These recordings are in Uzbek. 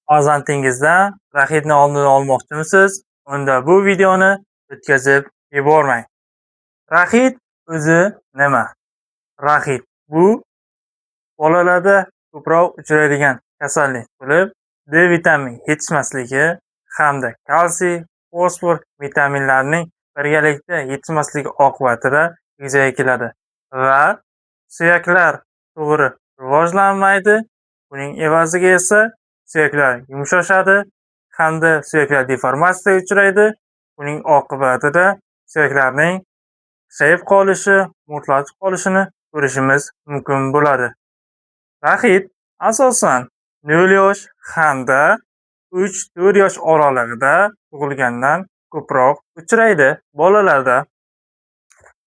Farzandingizdan raxitni oldini olmoqchimisiz? Unda bu videoni o'tkazib yubormang. Raxit o'zi nima? Raxit bu bolalarda ko'proq uchraydigan kasallik bo'lib, D vitamin yetishmasligi hamda kalsiy, fosfor vitaminlarining birgalikda yetishmasligi oqibatida yuzaga keladi va suyaklar to'g'ri rivojlanmaydi. Buning evaziga esa suyaklar yumshashadi hamda suyaklar deformatsiyaga uchraydi. Buning oqibatida suyaklarning qisayib qolishi, murtlatib qolishini ko'rishimiz mumkin bo'ladi. Raxit asosan 0 yosh hamda 3-4 yosh oralig'ida tug'ilgandan ko'proq uchraydi bolalarda.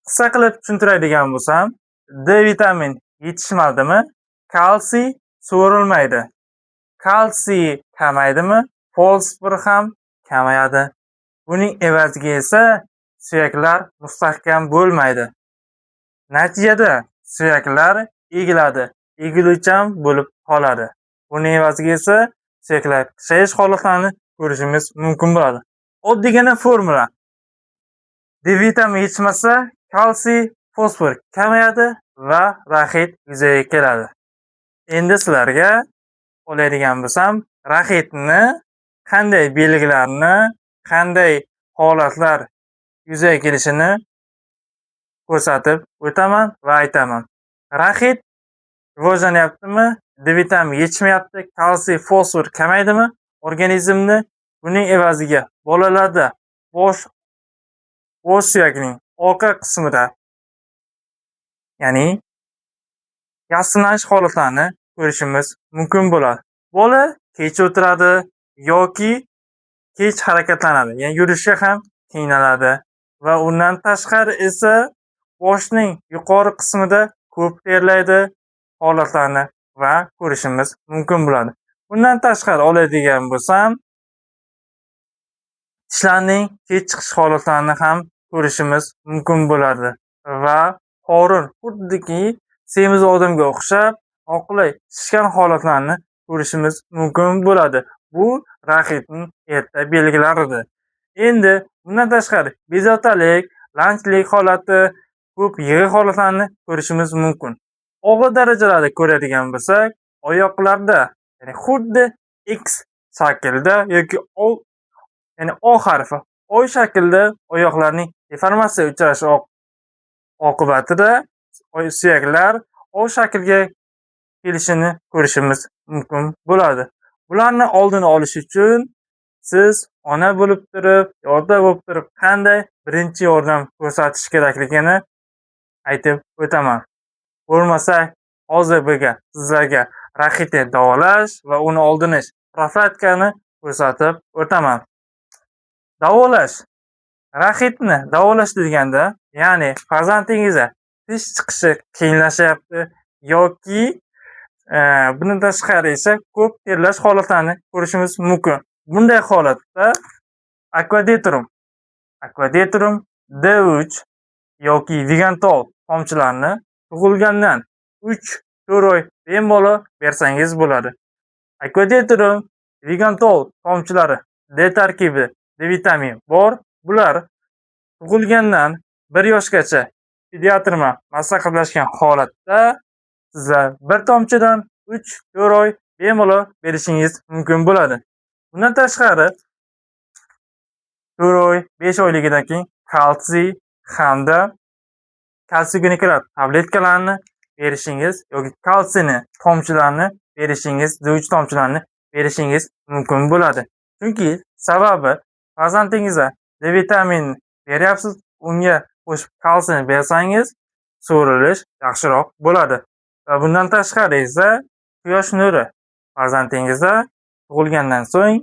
Qisqa qilib tushuntiradigan bo'lsam, D vitamin yetishmadimi, kalsiy so'rilmaydi. Kalsiy kamaydimi, fosfor ham kamayadi. Buning evaziga esa suyaklar mustahkam bo'lmaydi. Natijada suyaklar egiladi, egiluvchan bo'lib qoladi. Buning evaziga esa suyaklar qisayish holatlarini ko'rishimiz mumkin bo'ladi. Oddiygina formula. D vitamin yetishmasa, kalsiy, fosfor kamayadi va raxit yuzaga keladi. Endi sizlarga oladigan bo'lsam, raxitni qanday belgilarni, qanday holatlar yuzaga kelishini ko'rsatib o'taman va aytaman. Raxit rivojlanyaptimi? D vitamin yetishmayapti, kalsiy, fosfor kamaydimi organizmni? Buning evaziga bolalarda bosh suyakning orqa qismida, ya'ni yassinlanish holatlarini ko'rishimiz mumkin bo'ladi. Bola kech o'tiradi yoki kech harakatlanadi, ya'ni yurishga ham qiynaladi va undan tashqari esa boshning yuqori qismida ko'p terlaydi holatlarni va ko'rishimiz mumkin bo'ladi. Bundan tashqari oladigan bo'lsam, tishlarning kech chiqish holatlarini ham ko'rishimiz mumkin bo'ladi va qorin xuddiki semiz odamga o'xshab oqilay shishgan holatlarni ko'rishimiz mumkin bo'ladi. Bu raxitning erta belgilaridir. Endi bundan tashqari bezovtalik, lanjlik holati, ko'p yig'i holatlarini ko'rishimiz mumkin. Og'ir darajalarda ko'radigan bo'lsak, oyoqlarda, ya'ni xuddi X shaklda yoki ya'ni O harfi oy shaklda oyoqlarning deformatsiyaga uchrashi oqibatida suyaklar O shaklga kelishini ko'rishimiz mumkin bo'ladi. Bularni oldini olish uchun siz ona bo'lib turib, ota bo'lib turib qanday birinchi yordam ko'rsatish kerakligini aytib o'taman. Bo'lmasa hozir sizlarga raxitni davolash va uni oldini profilaktikani ko'rsatib o'taman. Davolash. Raxitni davolash deganda, ya'ni farzandingizga tish chiqishi qiyinlashyapti yoki bundan tashqari esa ko'p terlash holatlarini ko'rishimiz mumkin. Bunday holatda Aquadetum D3 yoki Vigantol tomchilarini tug'ilgandan 3-4 oy bemalol bersangiz bo'ladi. Aquadetum, Vigantol tomchilari D tarkibi, D vitamin bor. Bular tug'ilgandan 1 yoshgacha pediatr bilan maslahatlashgan holatda sizlar bir tomchidan 3-4 oy bemalol berishingiz mumkin bo'ladi. Bundan tashqari 4 oy, 5 oyligidan keyin kalsiy hamda kalsiy-glikolat tabletkalarni berishingiz yoki kalsiyni tomchilarini berishingiz, D3 tomchilarini berishingiz mumkin bo'ladi. Chunki sababi farzandingizga D vitamin beryapsiz, unga qo'shib kalsiyni bersangiz, so'rilish yaxshiroq bo'ladi. Va bundan tashqari esa quyosh nuri farzandingizda tug'ilgandan so'ng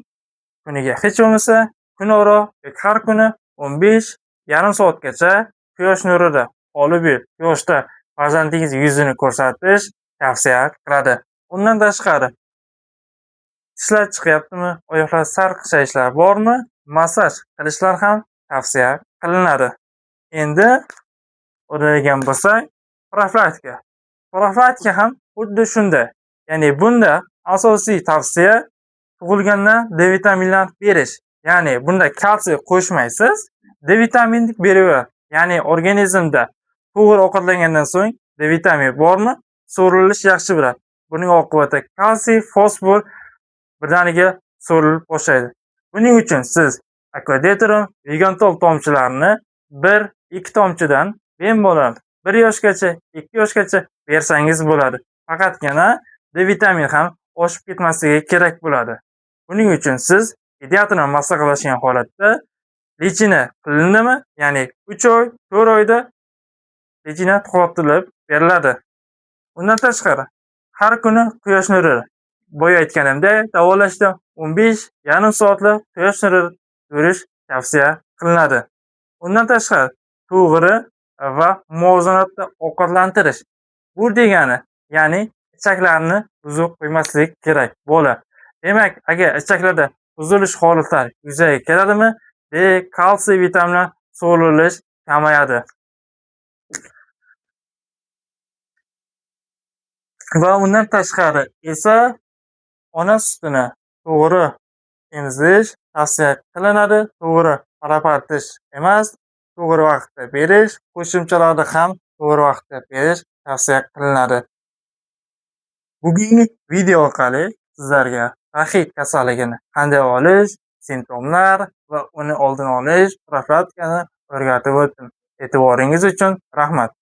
kuniga hech bo'lmasa kunora yoki har kuni 15,5 soatgacha quyosh nurida qolib yurib, quyoshda farzandingiz yuzini ko'rsatish tavsiya qiladi. Undan tashqari tishlar chiqyaptimi, oyoqlar sarqishayishlar bormi, massaj qilishlar ham tavsiya qilinadi. Endi o'raydigan bo'lsak, profilaktika. Profilaktika ham xuddi shunday. Ya'ni bunda asosiy tavsiya tug'ilgandan D vitaminlarini berish. Ya'ni bunda kalsiy qo'shmaysiz, D vitaminni beraveradi. Ya'ni organizmda to'g'ri ovqatlangandan so'ng D vitamini bormi, so'rilish yaxshi bo'ladi. Buning oqibatida kalsiy, fosfor birdaniga so'rilib boshlaydi. Buning uchun siz Aquadeterum Vegantal tomchilarini 1-2 tomchidan bemalol 1 yoshgacha, 2 yoshgacha bersangiz bo'ladi. Faqatgina D vitamini ham oshib ketmasligi kerak bo'ladi. Buning uchun siz pediatr bilan maslahatlashgan holatda lechina qilindimi, ya'ni 3 oy, 4 oyda lechina to'xtatilib beriladi. Undan tashqari har kuni quyosh nuri, boya aytganimdek, davolashda 15,5 soatlik quyosh nuri ko'rish tavsiya qilinadi. Undan tashqari to'g'ri va muvozanatda ovqatlantirish. Bu degani, ya'ni ichaklarni buzib qo'ymaslik kerak bola. Demak, agar ichaklarda buzilish holatlari yuzaga keladimi, kalsiy, vitaminlar so'rilish kamayadi. Va undan tashqari esa ona sutini to'g'ri emizish tavsiya qilinadi. To'g'ri parvaritish emas, to'g'ri vaqtda berish, qo'shimchalarni ham to'g'ri vaqtda berish tavsiya qilinadi. Bugungi video orqali sizlarga raxit kasalligini qanday olish, simptomlar va uni oldini olish profilaktikani o'rgatib o'tdim. E'tiboringiz uchun rahmat.